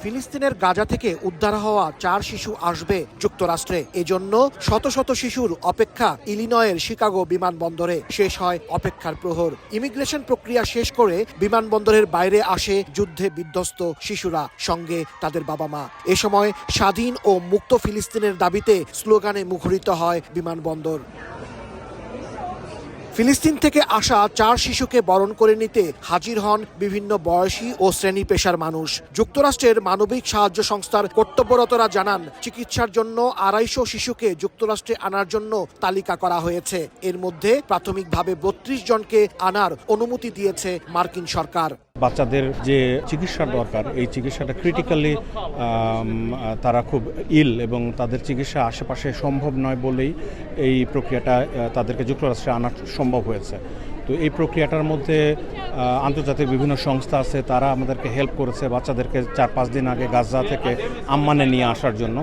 ফিলিস্তিনের গাজা থেকে উদ্ধার হওয়া 4 শিশু আসবে যুক্তরাষ্ট্রে। এজন্য শত শত শিশুর অপেক্ষা ইলিনয়ের শিকাগো বিমানবন্দরে। শেষ হয় অপেক্ষার প্রহর। ইমিগ্রেশন প্রক্রিয়া শেষ করে বিমানবন্দরের বাইরে আসে যুদ্ধে বিধ্বস্ত শিশুরা, সঙ্গে তাদের বাবা মা। এ সময় স্বাধীন ও মুক্ত ফিলিস্তিনের দাবিতে স্লোগানে মুখরিত হয় বিমানবন্দর। ফিলিস্তিন থেকে আসা 4 শিশুকে বরণ করে নিতে হাজির হন বিভিন্ন বয়সী ও শ্রেণী পেশার মানুষ। যুক্তরাষ্ট্রের মানবিক সাহায্য সংস্থার কর্তব্যরতরা জানান, চিকিৎসার জন্য 250 শিশুকে যুক্তরাষ্ট্রে আনার জন্য তালিকা করা হয়েছে। এর মধ্যে প্রাথমিকভাবে 32 জনকে আনার অনুমতি দিয়েছে মার্কিন সরকার। বাচ্চাদের যে চিকিৎসার দরকার, এই চিকিৎসাটা ক্রিটিক্যালি তারা খুব ইল এবং তাদের চিকিৎসা আশেপাশে সম্ভব নয় বলেই এই প্রক্রিয়াটা তাদেরকে যুক্তরাষ্ট্রে আনা সম্ভব হয়েছে। তো এই প্রক্রিয়াটার মধ্যে আন্তর্জাতিক বিভিন্ন সংস্থা আছে, তারা আমাদেরকে হেল্প করেছে বাচ্চাদেরকে 4-5 দিন আগে গাজা থেকে আম্মানে নিয়ে আসার জন্য।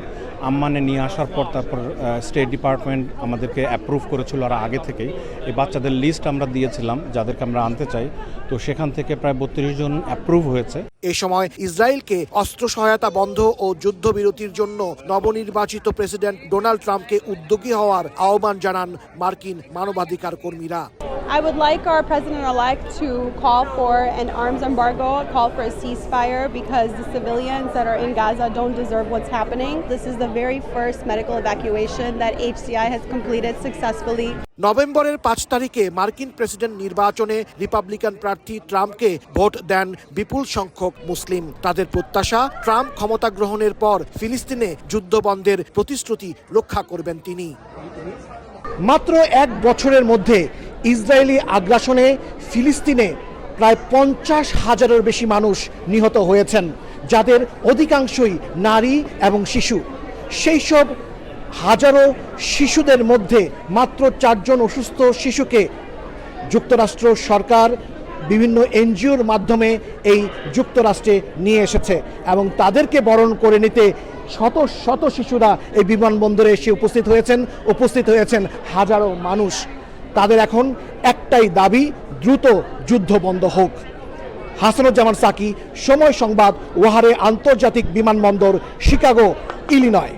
আম্মানে নিয়ে আসার পর তারপর স্টেট ডিপার্টমেন্ট আমাদেরকে অ্যাপ্রুভ করেছিল আর আগে থেকেই। এই বাচ্চাদের লিস্ট আমরা দিয়েছিলাম যাদেরকে আমরা আনতে চাই, তো সেখান থেকে প্রায় 32 জন অ্যাপ্রুভ হয়েছে। এ সময় ইসরায়েলকে অস্ত্র সহায়তা বন্ধ ও যুদ্ধবিরতির জন্য নবনির্বাচিত প্রেসিডেন্ট ডোনাল্ড ট্রাম্পকে উদ্যোগী হওয়ার আহ্বান জানান মার্কিন মানবাধিকার কর্মীরা। I would like our president-elect to call for an arms embargo, call for a ceasefire, because the civilians that are in Gaza don't deserve what's happening. This is the very first medical evacuation that HCI has completed successfully. নভেম্বরের 5 তারিখে মার্কিন president নির্বাচনে Republican প্রার্থী ট্রাম্পকে vote দেন বিপুল সংখ্যক মুসলিম। তাদের প্রত্যাশা, Trump ক্ষমতা গ্রহণের পর ফিলিস্তিনে যুদ্ধবন্ধের প্রতিশ্রুতি রক্ষা করবেন তিনি। মাত্র 1 বছরের মধ্যে ইসরায়েলি আগ্রাসনে ফিলিস্তিনে প্রায় 50,000-এর বেশি মানুষ নিহত হয়েছেন, যাদের অধিকাংশই নারী এবং শিশু। সেই সব হাজারো শিশুদের মধ্যে মাত্র 4 জন অসুস্থ শিশুকে যুক্তরাষ্ট্র সরকার বিভিন্ন এনজিওর মাধ্যমে এই যুক্তরাষ্ট্রে নিয়ে এসেছে এবং তাদেরকে বরণ করে নিতে শত শত শিশুরা এই বিমানবন্দরে এসে উপস্থিত হয়েছেন হাজারো মানুষ। তাদের এখন একটাই দাবি, দ্রুত যুদ্ধ বন্ধ হোক। হাসানুজ্জামান সাকি, সময় সংবাদ, ওয়াহারে আন্তর্জাতিক বিমানবন্দর, শিকাগো, ইলিনয়।